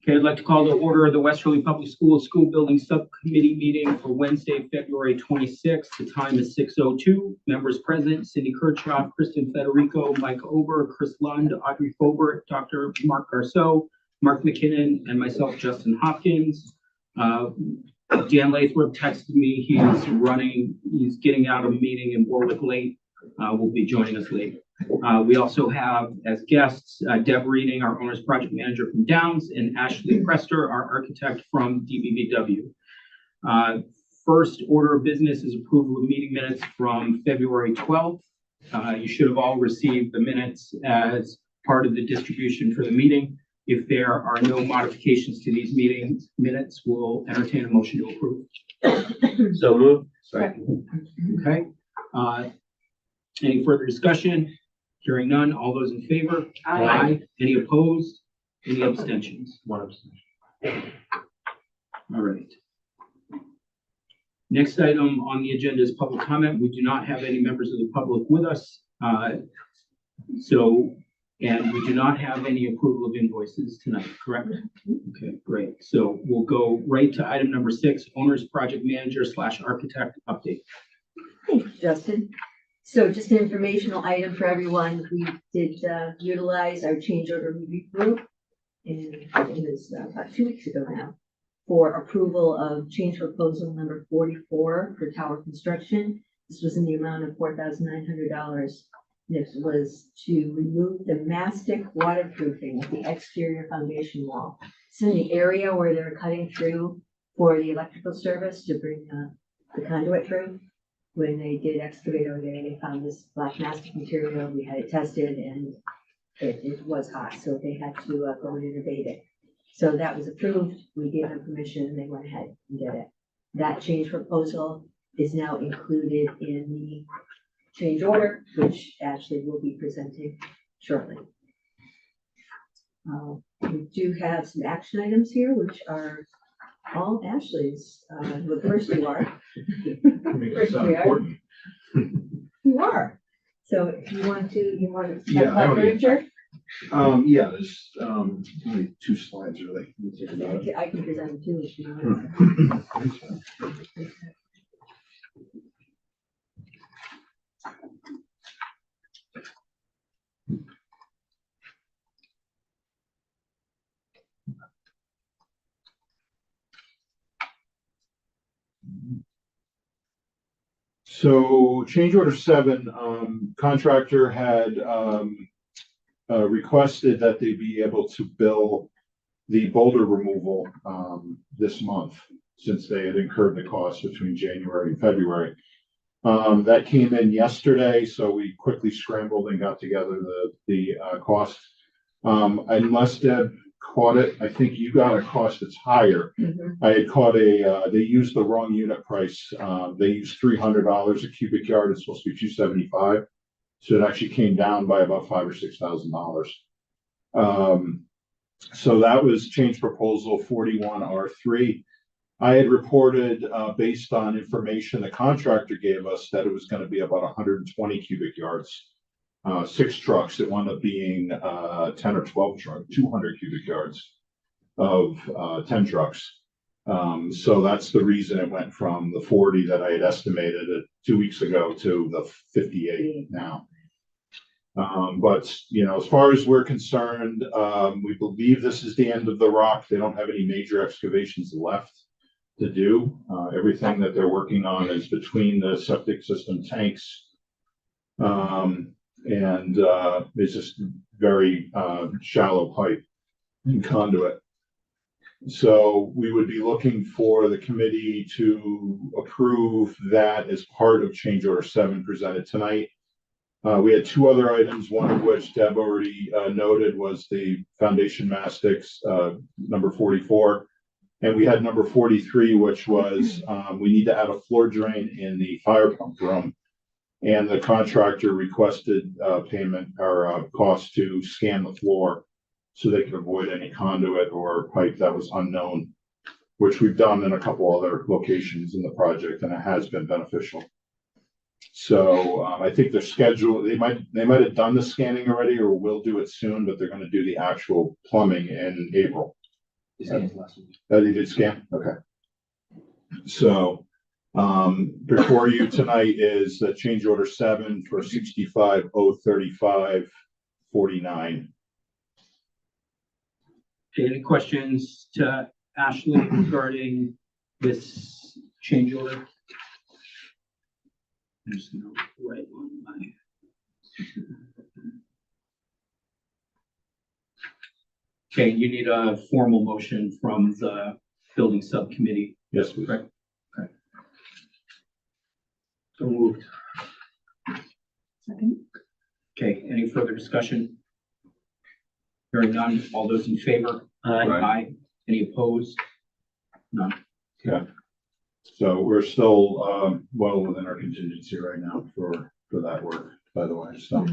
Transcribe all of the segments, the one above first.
Okay, I'd like to call to order the Westerly Public Schools School Building Subcommittee meeting for Wednesday, February 26th. The time is 6:02. Members present: Cindy Kirchhoff, Kristen Federico, Mike Ober, Chris Lund, Audrey Fobert, Dr. Mark Garceau, Mark McKinnon, and myself, Justin Hopkins. Dan Lathrop texted me. He's getting out of a meeting in Warwick late. Will be joining us late. We also have as guests Deb Reading, our owner's project manager from Downs, and Ashley Prester, our architect from DBVW. First order of business is approval of meeting minutes from February 12th. You should have all received the minutes as part of the distribution for the meeting. If there are no modifications to these meeting minutes, we'll entertain a motion to approve. So moved. Second. Okay. Any further discussion? Hearing none. All those in favor? Aye. Any opposed? Any abstentions? One abstention. All right. Next item on the agenda is public comment. We do not have any members of the public with us. And we do not have any approval of invoices tonight, correct? Okay, great. So we'll go right to item number 6, owner's project manager / architect update. Thank you, Justin. So just an informational item for everyone. We did utilize our change order review group, and it was about 2 weeks ago now, for approval of change proposal number 44 for tower construction. This was in the amount of $4,900. This was to remove the mastic waterproofing of the exterior foundation wall. It's in the area where they're cutting through for the electrical service to bring the conduit through. When they did excavate over there, they found this black mastic material. We had it tested and it was hot, so they had to go in and abate it. So that was approved. We gave them permission and they went ahead and did it. That change proposal is now included in the change order, which Ashley will be presenting shortly. We do have some action items here, which are all Ashley's. The first you are. First we are. You are. So if you want to talk about furniture? Yeah, there's only 2 slides really. I can present them too if you want. So change order 7, contractor had requested that they be able to bill the boulder removal this month, since they had incurred the cost between January and February. That came in yesterday, so we quickly scrambled and got together the cost. Unless Deb caught it, I think you got a cost that's higher. Mm-hmm. I had caught they used the wrong unit price. They used $300 a cubic yard. It's supposed to be $275. So it actually came down by about $5,000 or $6,000. So that was change proposal 41R3. I had reported, based on information the contractor gave us, that it was going to be about 120 cubic yards. 6 trucks. It wound up being 10 or 12 trucks, 200 cubic yards of 10 trucks. So that's the reason it went from the 40 that I had estimated 2 weeks ago to the 58 now. But as far as we're concerned, we believe this is the end of the rock. They don't have any major excavations left to do. Everything that they're working on is between the septic system tanks. And it's just very shallow pipe and conduit. So we would be looking for the committee to approve that as part of change order 7 presented tonight. We had 2 other items, one of which Deb already noted was the foundation mastics, number 44. And we had number 43, which was we need to add a floor drain in the fire pump room. And the contractor requested payment or cost to scan the floor so they could avoid any conduit or pipe that was unknown, which we've done in a couple other locations in the project, and it has been beneficial. So I think their schedule, they might have done the scanning already or will do it soon, but they're going to do the actual plumbing in April. That he did scan? Okay. So, before you tonight is the change order 7 for 65,035.49. Okay, any questions to Ashley regarding this change order? I'm just gonna write on my. Okay, you need a formal motion from the building subcommittee. Yes, please. Correct. Okay. So moved. Second. Okay, any further discussion? Hearing none, all those in favor? Aye. Any opposed? None. Okay. So we're still, well within our contingency right now for that work, by the way, so.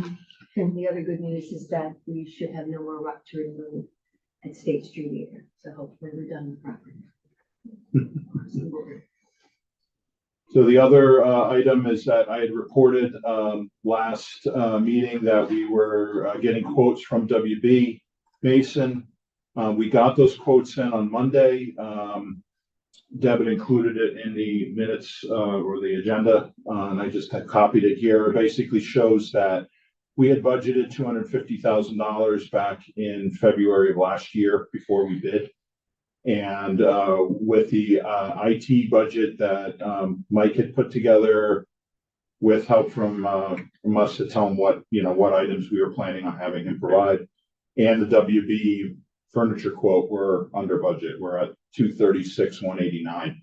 And the other good news is that we should have no more rock to remove at State Street either, so hopefully we're done with property. So the other item is that I had reported last meeting that we were getting quotes from WB Mason. We got those quotes in on Monday. Deb had included it in the minutes or the agenda, and I just had copied it here. It basically shows that we had budgeted $250,000 back in February of last year before we bid. And with the IT budget that Mike had put together with help from us to tell him what items we were planning on having him provide, and the WB furniture quote, we're under budget. We're at $236,189.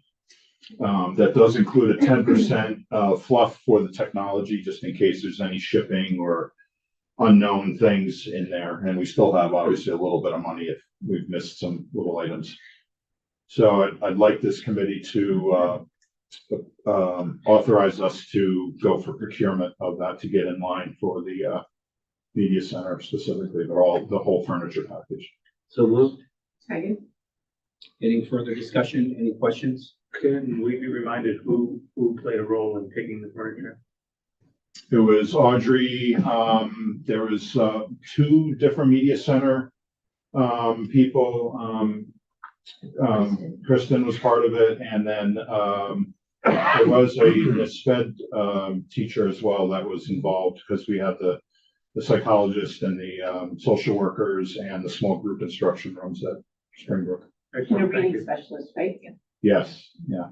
That does include a 10% fluff for the technology, just in case there's any shipping or unknown things in there. And we still have obviously a little bit of money if we've missed some little items. So I'd like this committee to authorize us to go for procurement of that to get in line for the media center specifically, but the whole furniture package. So moved. Second. Any further discussion? Any questions? Can we be reminded who played a role in picking the furniture? It was Audrey. There was 2 different media center people. Kristen was part of it, and then there was a SPED teacher as well that was involved, because we had the psychologist and the social workers and the small group instruction rooms at Springbrook. Excellent, thank you. Specialist, right? Yes, yeah.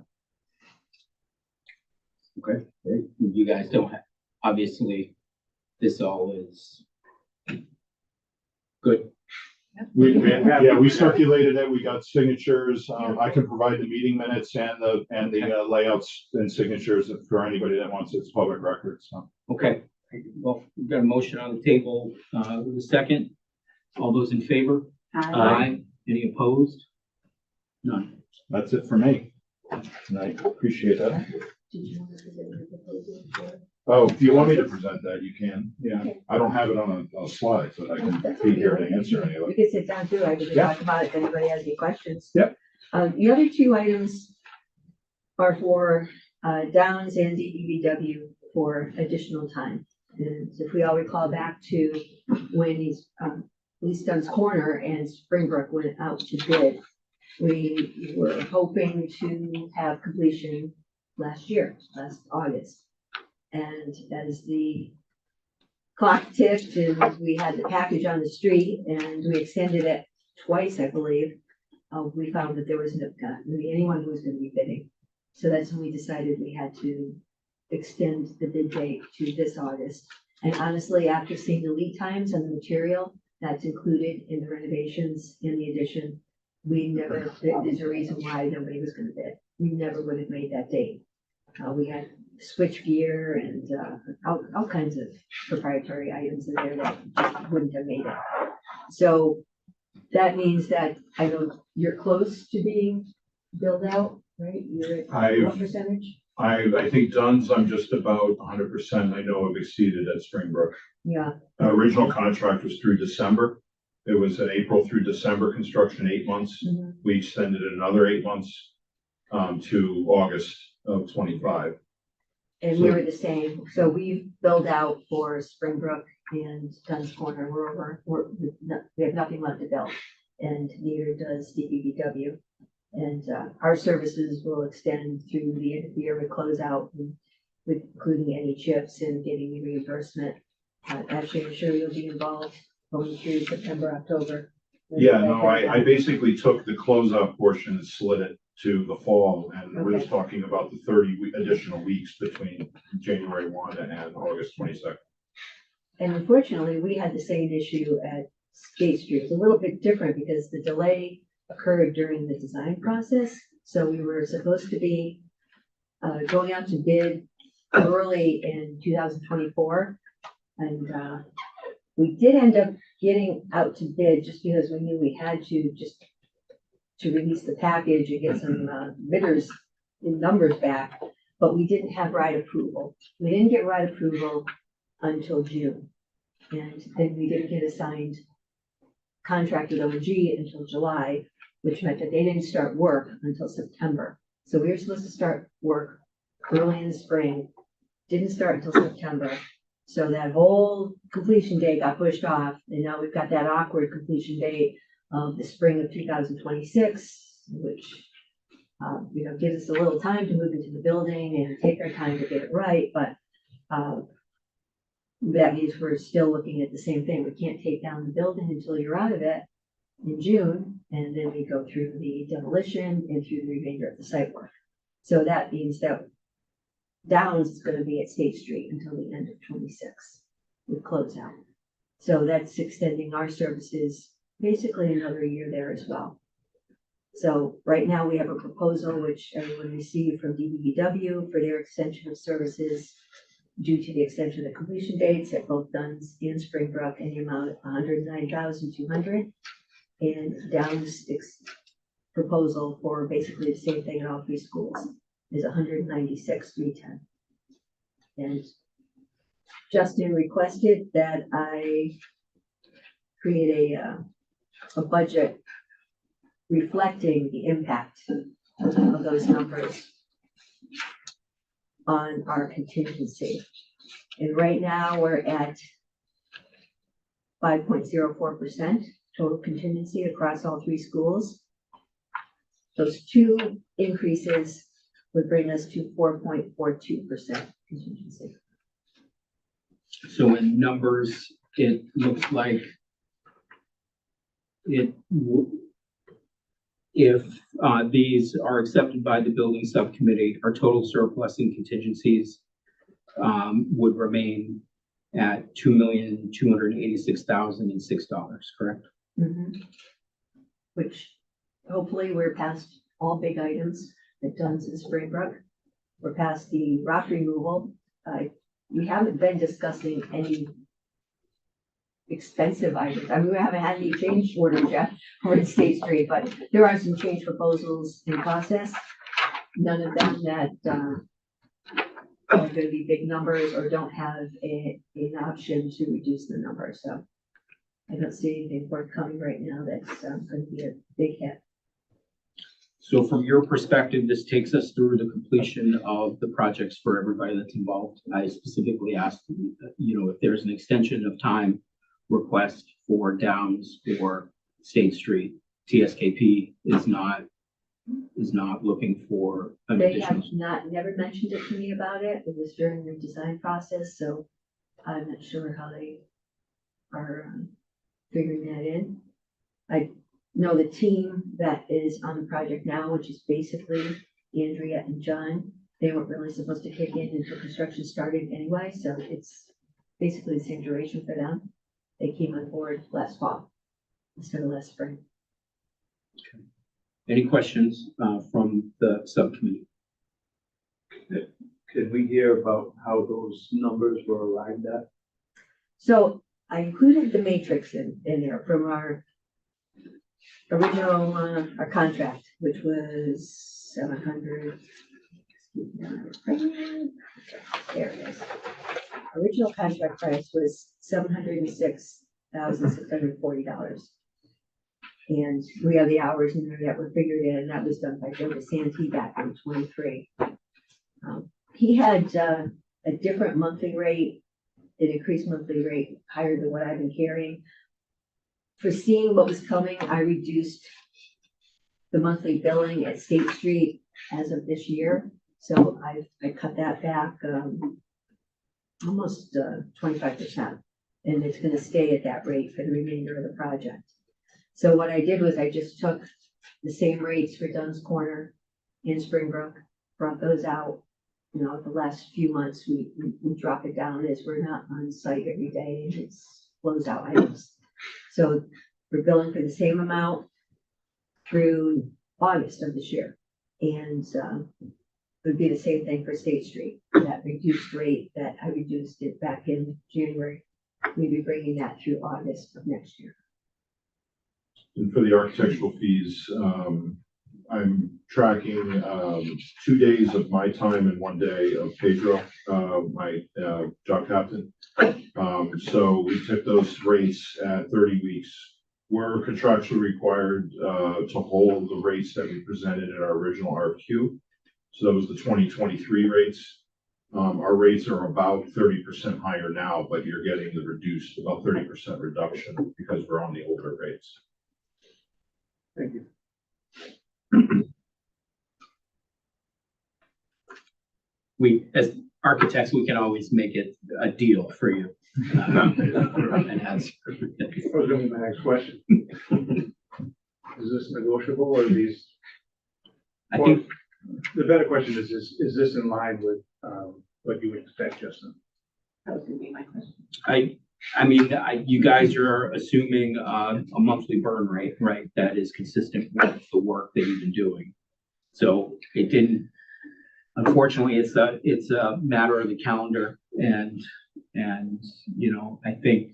Okay, great. You guys don't have, obviously, this all is good. We circulated it. We got signatures. I can provide the meeting minutes and the layouts and signatures for anybody that wants it. It's public record. So. Okay, well, we've got a motion on the table with a second. All those in favor? Aye. Any opposed? None. That's it for me. And I appreciate that. Did you want to present your proposal for? Oh, if you want me to present that, you can. Yeah, Okay. I don't have it on a slide, but I can be here to answer any of We it. can sit down too, I can Yeah. talk about it if anybody has any questions. Yep. The other 2 items are for Downs and DPW for additional time. And if we all recall back to when East Dunn's Corner and Springbrook went out to bid, we were hoping to have completion last August. And as the clock ticked and we had the package on the street and we extended it twice, I believe, we found that there was no going to be anyone who was going to be bidding. So that's when we decided we had to extend the bid date to this August. And honestly, after seeing the lead times and the material that's included in the renovations in the addition, there's a reason why nobody was going to bid. We never would have made that date. We had switch gear and all kinds of proprietary items in there that just wouldn't have made it. So that means that I know you're close to being billed out, right? You're at what percentage? I think Dunn's, I'm just about 100%. I know I've exceeded at Springbrook. Yeah. Original contract was through December. It was an April through December construction, 8 months. Mm-hmm. We extended it another 8 months to August of 25. And we were the same. So we billed out for Springbrook and Dunn's Corner. We have nothing left to bill. and neither does DPW. And our services will extend through the end of the year with closeout, with including any chips and getting the reimbursement. Actually, I'm sure you'll be involved going through September, October. Yeah, no, I basically took the closeout portion and slid it to the fall, and we're just Okay. talking about the 30 additional weeks between January 1 and August 22nd. And unfortunately, we had the same issue at State Street. It's a little bit different because the delay occurred during the design process. So we were supposed to be going out to bid early in 2024. And we did end up getting out to bid just because we knew we had to, just to release the package and get some bidders in numbers back. But we didn't have right approval. We didn't get right approval until June. And then we didn't get a signed contract with ONG until July, which meant that they didn't start work until September. So we were supposed to start work early in the spring, didn't start until September. So that whole completion date got pushed off, and now we've got that awkward completion date of the spring of 2026, which gives us a little time to move into the building and take our time to get it right. But that means we're still looking at the same thing. We can't take down the building until you're out of it in June, and then we go through the demolition and through the remainder of the site work. So that means that Downs is going to be at State Street until the end of 26 with closeout. So that's extending our services basically another year there as well. So right now we have a proposal which everyone received from DPW for their extension of services due to the extension of the completion dates at both Duns and Springbrook in the amount of $109,200, and Downs' proposal for basically the same thing in all three schools is $196,310. And Justin requested that I create a budget reflecting the impact of those numbers on our contingency. And right now we're at 5.04% total contingency across all three schools. Those two increases would bring us to 4.42% contingency. So in numbers, it looks like if these are accepted by the building subcommittee, our total surplus and contingencies would remain at $2,286,006, correct? Mm-hmm. Which hopefully we're past all big items at Duns and Springbrook. We're past the rock removal. We haven't been discussing any expensive items. I mean, we haven't had any change orders yet for State Street, but there are some change proposals in process. None of them that are going to be big numbers or don't have an option to reduce the number. So I don't see anything forthcoming right now that's going to be a big hit. So from your perspective, this takes us through the completion of the projects for everybody that's involved. I specifically asked, if there's an extension of time request for Downs or State Street. TSKP is not looking for an They additional. have never mentioned it to me about it. It was during the design process, so I'm not sure how they are figuring that in. I know the team that is on the project now, which is basically Andrea and John, they weren't really supposed to kick in until construction started anyway, so it's basically the same duration for them. They came on board last fall instead of last spring. Okay. Any questions from the subcommittee? Could we hear about how those numbers were arrived at? So I included the matrix in there from our original, our contract, which was 700. There it is. Original contract price was $706,640. And we have the hours in there that were figured in, and that was done by Joe DeSanti back in 23. He had a different monthly rate, an increased monthly rate higher than what I've been carrying. foreseeing what was coming, I reduced the monthly billing at State Street as of this year. So I cut that back, almost 25%. And it's gonna stay at that rate for the remainder of the project. So what I did was I just took the same rates for Dunn's Corner and Springbrook, brought those out. You know, the last few months, we drop it down as we're not on site every day and it's closeout items. So we're billing for the same amount through August of this year. And it would be the same thing for State Street, that reduced rate that I reduced it back in January. We'd be bringing that through August of next year. And for the architectural fees, I'm tracking 2 days of my time and 1 day of Pedro, my job captain. So we took those rates at 30 weeks. We're contractually required to hold the rates that we presented in our original RFQ. So that was the 2023 rates. Our rates are about 30% higher now, but you're getting the reduced, about 30% reduction because we're on the older rates. Thank you. We, as architects, we can always make it a deal for you. And answer. That was gonna be my next question. Is this negotiable or these? I think, The better question is this in line with, what you would expect, Justin? That was gonna be my question. I mean, you guys are assuming a monthly burn rate, right? That is consistent with the work that you've been doing. So it didn't, unfortunately, it's a matter of the calendar and, you know, I think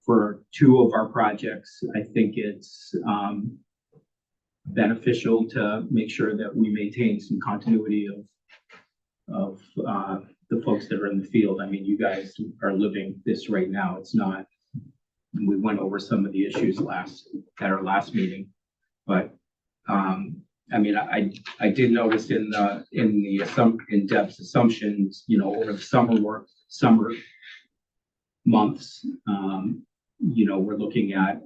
for 2 of our projects, I think it's beneficial to make sure that we maintain some continuity of the folks that are in the field. I mean, you guys are living this right now. It's not, we went over some of the issues at our last meeting, but I mean, I did notice in the in-depth assumptions, you know, over the summer months, you know, we're looking at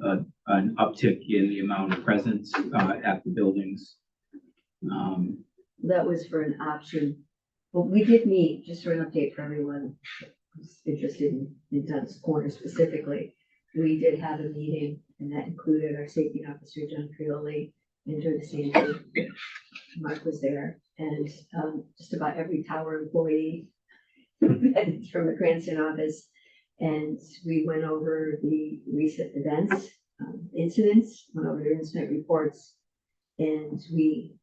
an uptick in the amount of presence at the buildings. That was for an option. Well, we did meet, just for an update for everyone who's interested in Dunn's Corner specifically. We did have a meeting and that included our safety officer, John Prioli, and Joe DeSantis. Mark was there, and just about every tower employee from the Cranston office. And we went over the recent events, incidents, went over their incident reports, and we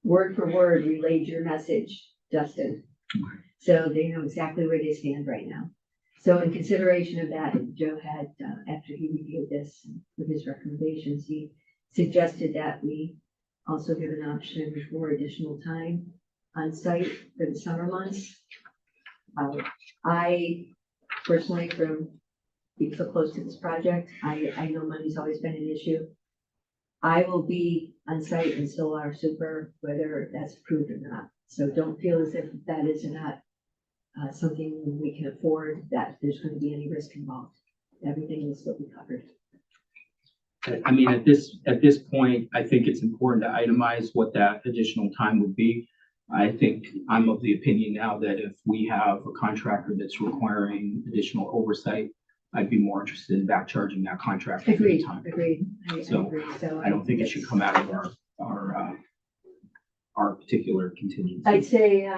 word for word relayed your message, Justin. So they know exactly where they stand right now. So in consideration of that, Joe had, after he reviewed this with his recommendations, he suggested that we also give an option for additional time on site for the summer months. I personally, from being so close to this project, I know money's always been an issue. I will be on site until our super, whether that's approved or not. So don't feel as if that is not something we can afford, that there's going to be any risk involved. Everything will still be covered. I mean, at this point, I think it's important to itemize what that additional time would be. I think I'm of the opinion now that if we have a contractor that's requiring additional oversight, I'd be more interested in back charging that contractor for the time. Agreed. So, agree. So I don't think it should come out of our particular contingency. I'd say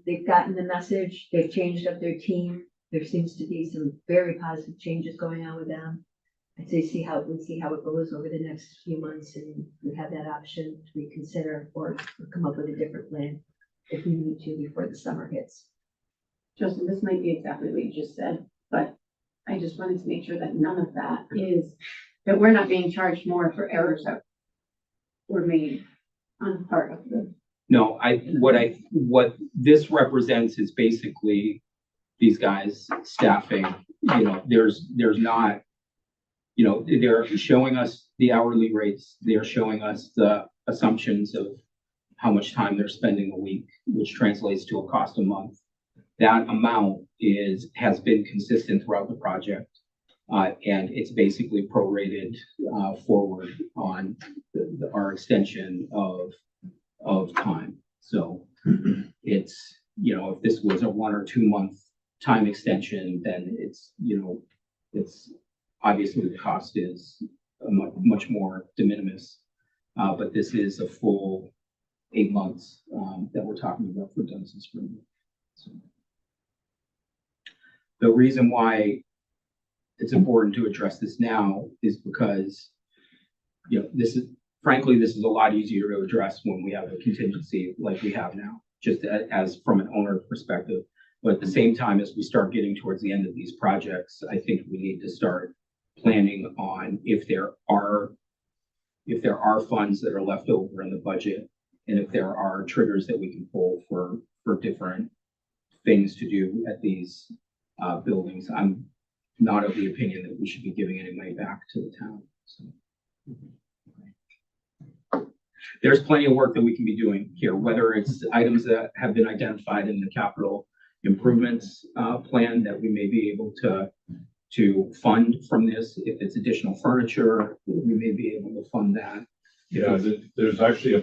they've gotten the message. They've changed up their team. There seems to be some very positive changes going on with them. I'd say we'll see how it goes over the next few months, and we have that option to reconsider or come up with a different plan if we need to before the summer hits. Justin, this might be exactly what you just said, but I just wanted to make sure that none of that is, that we're not being charged more for errors that were made on the part of the. No, what this represents is basically these guys staffing, you know, there's not, you know, they're showing us the hourly rates. They're showing us the assumptions of how much time they're spending a week, which translates to a cost a month. That amount has been consistent throughout the project. And it's basically prorated forward on our extension of time. So it's, if this was a 1 or 2 month time extension, then it's, it's obviously the cost is much more de minimis. But this is a full 8 months that we're talking about for Dunstan Spring. So the reason why it's important to address this now is because, this is a lot easier to address when we have a contingency like we have now, just as from an owner perspective. But at the same time, as we start getting towards the end of these projects, I think we need to start planning on if there are funds that are left over in the budget, and if there are triggers that we can pull for different things to do at these buildings. I'm not of the opinion that we should be giving any money back to the town. So there's plenty of work that we can be doing here, whether it's items that have been identified in the capital improvements plan that we may be able to fund from this. If it's additional furniture, we may be able to fund that. Yeah, there's actually a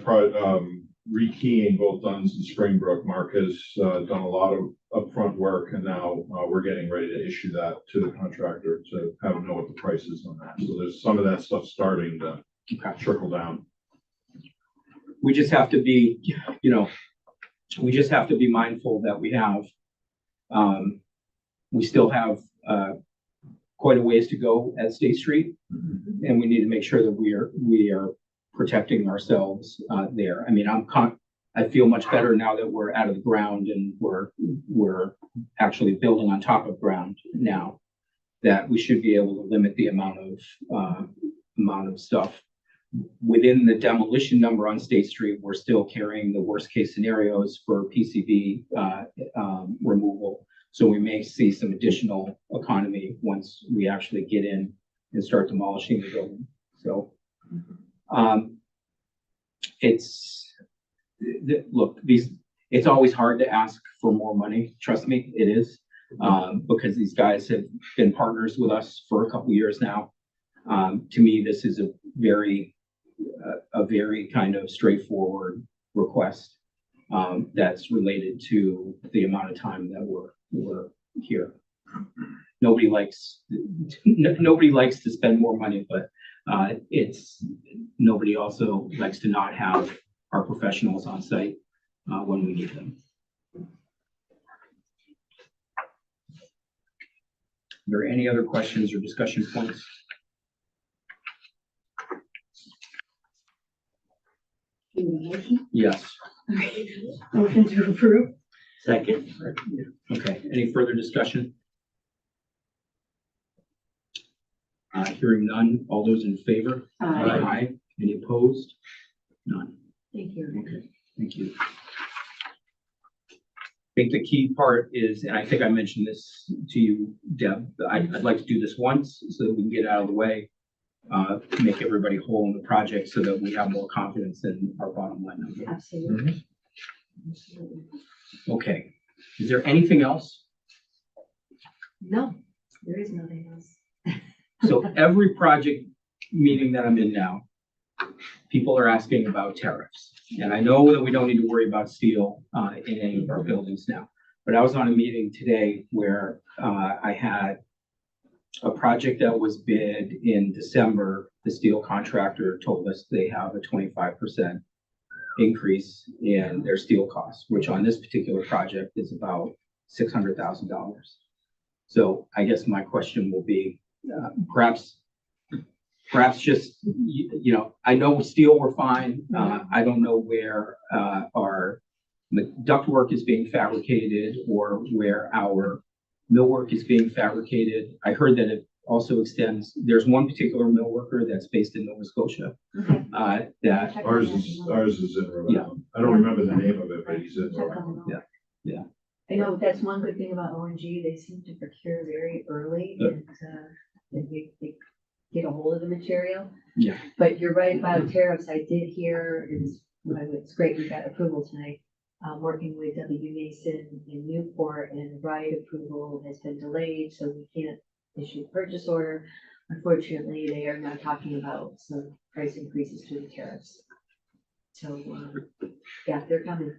rekeying both Duns and Springbrook. Mark has done a lot of upfront work, and now we're getting ready to issue that to the contractor to have them know what the price is on that. So there's some of that stuff starting to trickle down. We just have to be, mindful that we still have quite a ways to go at State Street, and we need to make sure that we are protecting ourselves there. I mean, I feel much better now that we're out of the ground and we're actually building on top of ground now, that we should be able to limit the amount of stuff. Within the demolition number on State Street, we're still carrying the worst case scenarios for PCB removal. So we may see some additional economy once we actually get in and start demolishing the building. So it's always hard to ask for more money. Trust me, it is, because these guys have been partners with us for a couple of years now. To me, this is a very kind of straightforward request that's related to the amount of time that we're here. Nobody likes to spend more money, but nobody also likes to not have our professionals on site when we need them. Are there any other questions or discussion points? Yes. Motion to approve. Second. Okay, any further discussion? Hearing none, all those in favor? Aye. Any opposed? None. Thank you. Okay, thank you. I think the key part is, and I think I mentioned this to you, Deb, I'd like to do this once so that we can get it out of the way, make everybody whole in the project so that we have more confidence in our bottom line number. Absolutely. Absolutely. Okay, is there anything else? No, there is nothing else. So every project meeting that I'm in now, people are asking about tariffs. And I know that we don't need to worry about steel in any of our buildings now. But I was on a meeting today where I had a project that was bid in December. The steel contractor told us they have a 25% increase in their steel costs, which on this particular project is about $600,000. So I guess my question will be, perhaps just, I know steel we're fine. I don't know where our ductwork is being fabricated or where our millwork is being fabricated. I heard that it also extends. There's one particular mill worker that's based in Nova Scotia. That Ours is in Rhode Island. I don't remember the name of it, but he's in Rhode Island. Yeah. I know that's one good thing about ONG. They seem to procure very early and they get a hold of the material. Yeah. But you're right about tariffs. I did hear, it's great we got approval tonight, working with W. Mason in Newport, and ride approval has been delayed, so we can't issued purchase order. Unfortunately, they are now talking about some price increases to the tariffs. So, yeah, they're coming.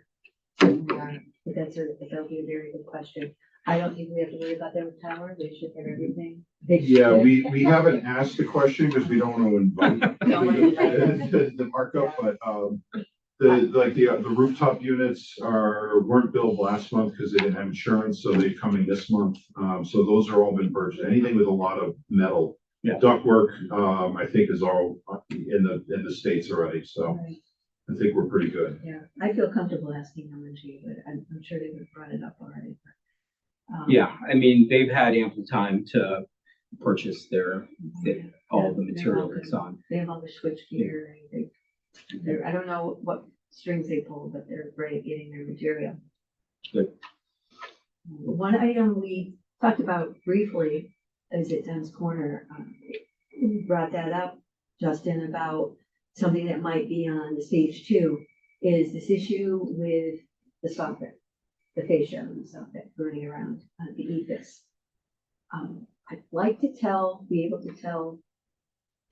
But that'll be a very good question. I don't think we have to worry about them with tower. They should have everything. They should. Yeah, we haven't asked the question because we don't want to invite Don't wanna invite them. the markup, but, the rooftop units weren't billed last month because they didn't have insurance, so they're coming this month. So those are all been purchased. Anything with a lot of metal. Yeah. Ductwork, I think is all in the States already, so Right. I think we're pretty good. Yeah, I feel comfortable asking LNG, but I'm sure they would have brought it up already. Yeah, I mean, they've had ample time to purchase all the Yeah, material they're that's on. They have all the switch gear. I don't know what strings they pull, but they're great at getting their material. Good. One item we talked about briefly is at Dunn's Corner. We brought that up, Justin, about something that might be on the stage 2 is this issue with the soffit, the fascia and the soffit burning around the ethos. I'd like to be able to tell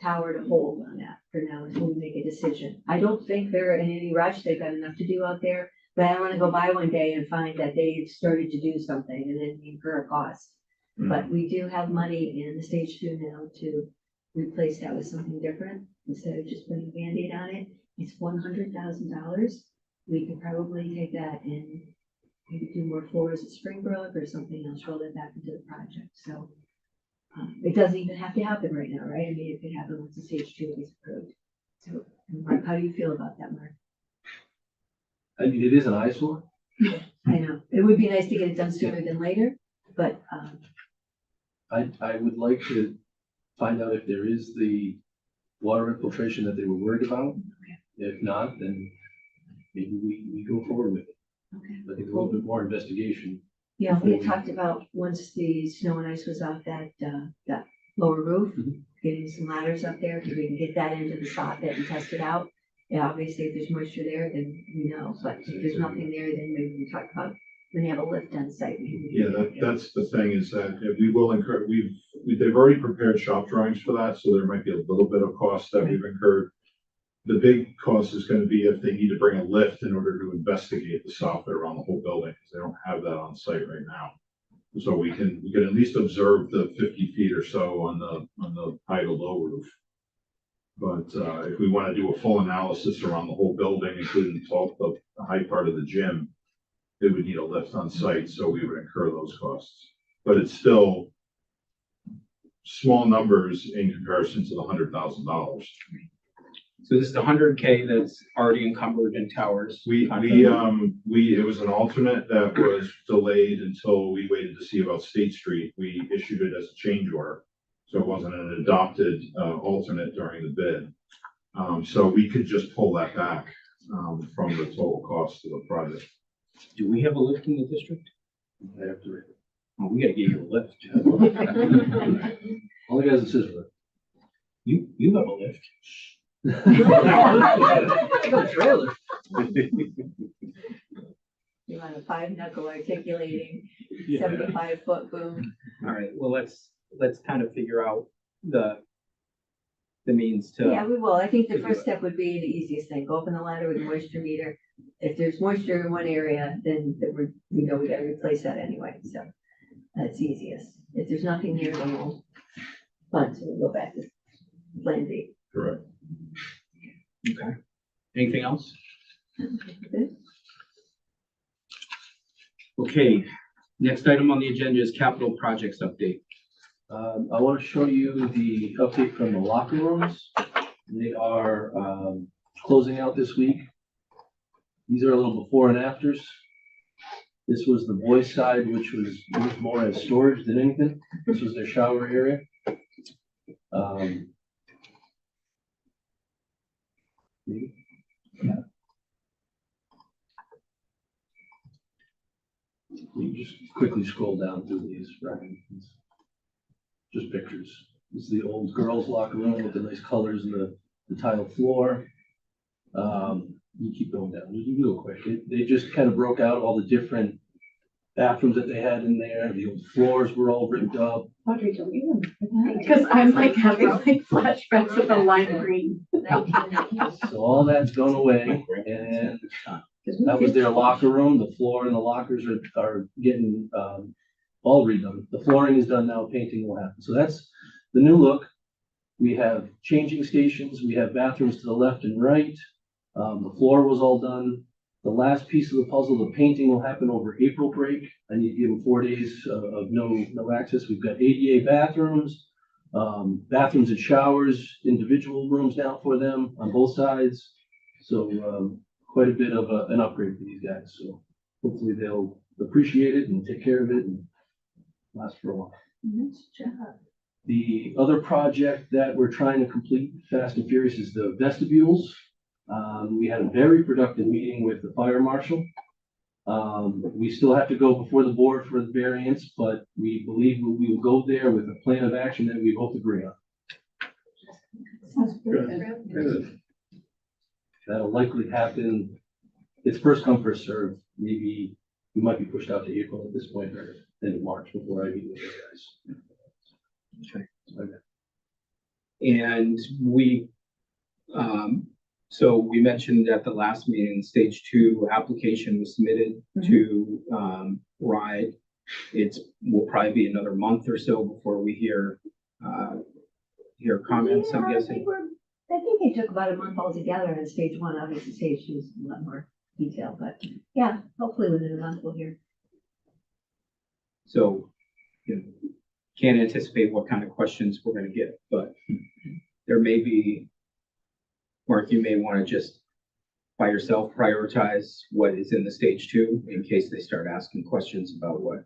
Tower to hold on that for now until we make a decision. I don't think they're in any rush. They've got enough to do out there, but I don't want to go by one day and find that they've started to do something and then incur a cost. But we do have money in the stage 2 now to replace that with something different instead of just putting a Band-Aid on it. It's $100,000. We could probably take that and maybe do more floors at Springbrook or something else, roll it back into the project. So it doesn't even have to happen right now, right? I mean, it could happen once the stage 2 is approved. So, Mark, how do you feel about that, Mark? I mean, it is an eyesore. I know it would be nice to get it done sooner than later, but I would like to find out if there is the water infiltration that they were worried about. Okay. If not, then maybe we go forward with it. okay. I think a little bit more investigation. Yeah, we had talked about once the snow and ice was off that lower roof, getting some ladders up there, so we can get that into the soffit and test it out. Yeah, obviously, if there's moisture there, then we know, but if there's nothing there, then maybe we talk about when you have a lift on site. Yeah, that's the thing is that we will incur, they've already prepared shop drawings for that, so there might be a little bit of cost that we've incurred. The big cost is going to be if they need to bring a lift in order to investigate the soffit around the whole building, because they don't have that on site right now. So we can at least observe the 50 feet or so on the high to low roof. But if we want to do a full analysis around the whole building, including the high part of the gym, it would need a lift on site, so we would incur those costs. But it's still small numbers in comparison to the $100,000. So this is the 100K that's already encumbered in towers. It was an alternate that was delayed until we waited to see about State Street. We issued it as a change order. So it wasn't an adopted alternate during the bid. So we could just pull that back from the total cost of the project. Do we have a lift in the district? I have to. Oh, we gotta get you a lift. All the guys that says lift. You have a lift. I got a trailer. You want a 5-knuckle articulating Yeah. 75-foot boom. All right, well, let's kind of figure out the means to. Yeah, we will. I think the first step would be the easiest thing. Go up in the ladder with a moisture meter. If there's moisture in one area, then we know we gotta replace that anyway, so that's easiest. If there's nothing here, then we'll go back to plan B. Correct. Okay. Anything else? Good. Okay, next item on the agenda is capital projects update. I want to show you the update from the locker rooms. They are closing out this week. These are a little before and afters. This was the boys' side, which was used more as storage than anything. This was their shower area. You just quickly scroll down through these, right? It's just pictures. This is the old girls' locker room with the nice colors and the tile floor. You keep going down. You can go quick. They just kind of broke out all the different bathrooms that they had in there. The old floors were all ripped up. Audrey, don't you remember that? Because I'm like having like flashbacks of the lime green. 1990. So all that's gone away, and that was their locker room. The floor and the lockers are getting all redone. The flooring is done now, painting will happen. So that's the new look. We have changing stations, we have bathrooms to the left and right. The floor was all done. The last piece of the puzzle, the painting will happen over April break. I need to give them 4 days of no access. We've got ADA bathrooms, bathrooms and showers, individual rooms now for them on both sides. So quite a bit of an upgrade for these guys. So hopefully they'll appreciate it and take care of it and last for a while. Nice job. The other project that we're trying to complete fast and furious is the vestibules. We had a very productive meeting with the fire marshal. We still have to go before the board for the variance, but we believe we will go there with a plan of action that we both agree on. Sounds Good. Good. That'll likely happen. It's first come, first served. Maybe we might be pushed out to April at this point or end of March before I meet with you guys. Okay. Okay. And we, so we mentioned at the last meeting, stage 2 application was submitted to RIDE. Will probably be another month or so before we hear comments, I'm guessing. I think they took about a month altogether in stage 1. Obviously, stage 2 is a lot more detail, but yeah, hopefully within a month we'll hear. So, you know, can't anticipate what kind of questions we're gonna get, but there may be, Mark, you may want to just by yourself prioritize what is in the stage 2 in case they start asking questions about what.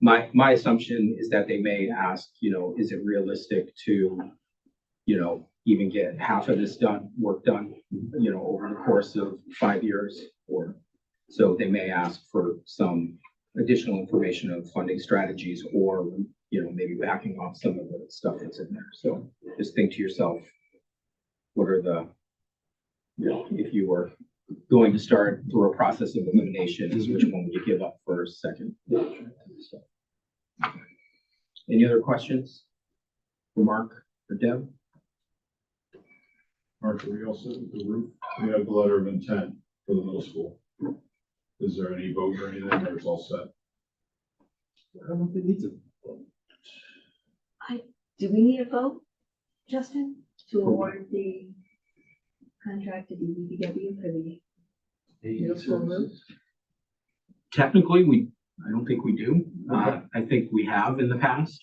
My assumption is that they may ask, you know, is it realistic to, you know, even get half of this work done, you know, over the course of 5 years, or so they may ask for some additional information of funding strategies, or, you know, maybe backing off some of the stuff that's in there. So just think to yourself, what are the, you know, if you were going to start through a process of elimination, is which one would you give up first, second? Any other questions for Mark or Deb? Mark, are we all set with the roof? We have the letter of intent for the middle school. Is there any vote or anything, or it's all set? I don't know if it needs a. Do we need a vote, Justin, to award the contract to DPW for the middle school roof? Technically, I don't think we do. I think we have in the past.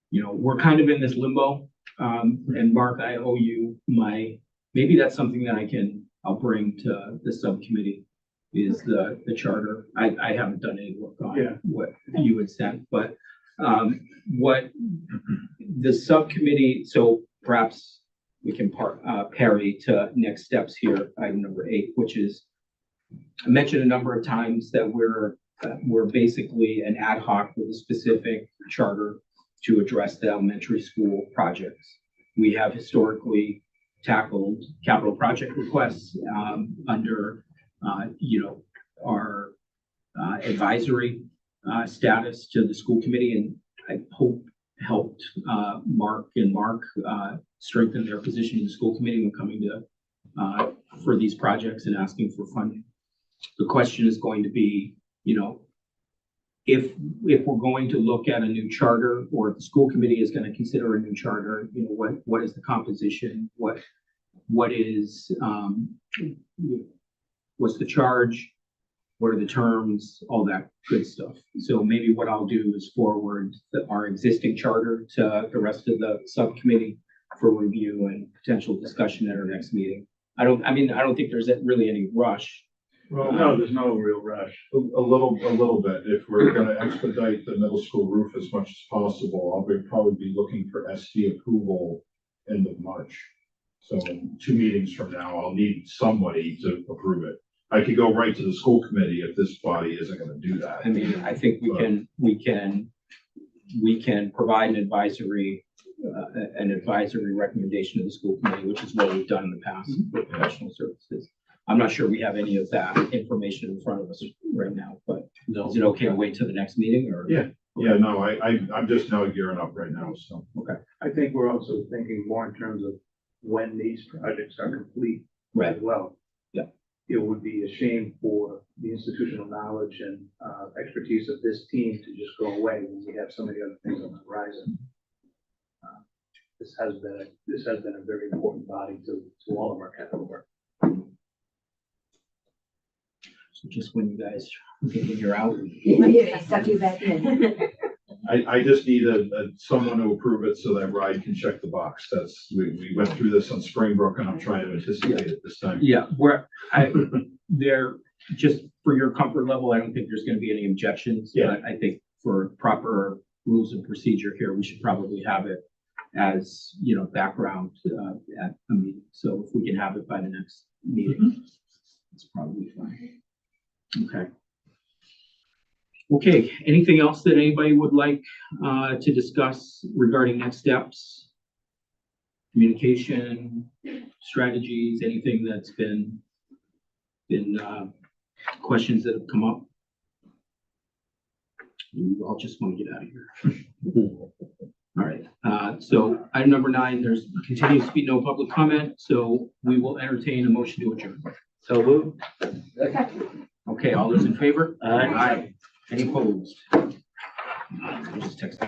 You know, we're kind of in this limbo. And Mark, I owe you maybe that's something that I'll bring to the subcommittee, is the charter. I haven't done any work on what you had sent, but what the subcommittee, so perhaps we can parry to next steps here, item number 8, which is, I mentioned a number of times that we're basically an ad hoc with a specific charter to address the elementary school projects. We have historically tackled capital project requests under, you know, our advisory status to the school committee, and I hope helped Mark strengthen their position in the school committee when coming to for these projects and asking for funding. The question is going to be, you know, if we're going to look at a new charter, or if the school committee is going to consider a new charter, you know, what is the composition? What is what's the charge? What are the terms? All that good stuff. So maybe what I'll do is forward our existing charter to the rest of the subcommittee for review and potential discussion at our next meeting. I don't think there's really any rush. Well, no, there's no real rush. A little bit. If we're gonna expedite the middle school roof as much as possible, I'll probably be looking for SD approval end of March. So 2 meetings from now, I'll need somebody to approve it. I could go right to the school committee if this body isn't gonna do that. I mean, I think we can provide an advisory recommendation to the school committee, which is what we've done in the past with professional services. I'm not sure we have any of that information in front of us right now, but No. is it okay to wait till the next meeting or? Yeah. Yeah, no, I'm just now gearing up right now, so. I think we're also thinking more in terms of when these projects are complete Right, as well. Yeah. It would be a shame for the institutional knowledge and expertise of this team to just go away when we have so many other things on the horizon. This has been a very important body to all of our capital work. so just when you guys, when you're out. Yeah, I stuck you back in. I just need someone to approve it so that Ride can check the box. We went through this on Springbrook and I'm trying to anticipate it this time. Yeah, there, just for your comfort level, I don't think there's gonna be any objections. Yeah. But I think for proper rules and procedure here, we should probably have it as, background, at a meeting. So if we can have it by the next meeting, it's probably fine. Okay. Okay, anything else that anybody would like, to discuss regarding next steps? Communication, strategies, anything that's been questions that have come up? We all just want to get out of here. All right, so item number 9, there's continues to be no public comment, so we will entertain a motion to adjourn. So moved. Okay, all those in favor? Aye. Any opposed? I'll just text.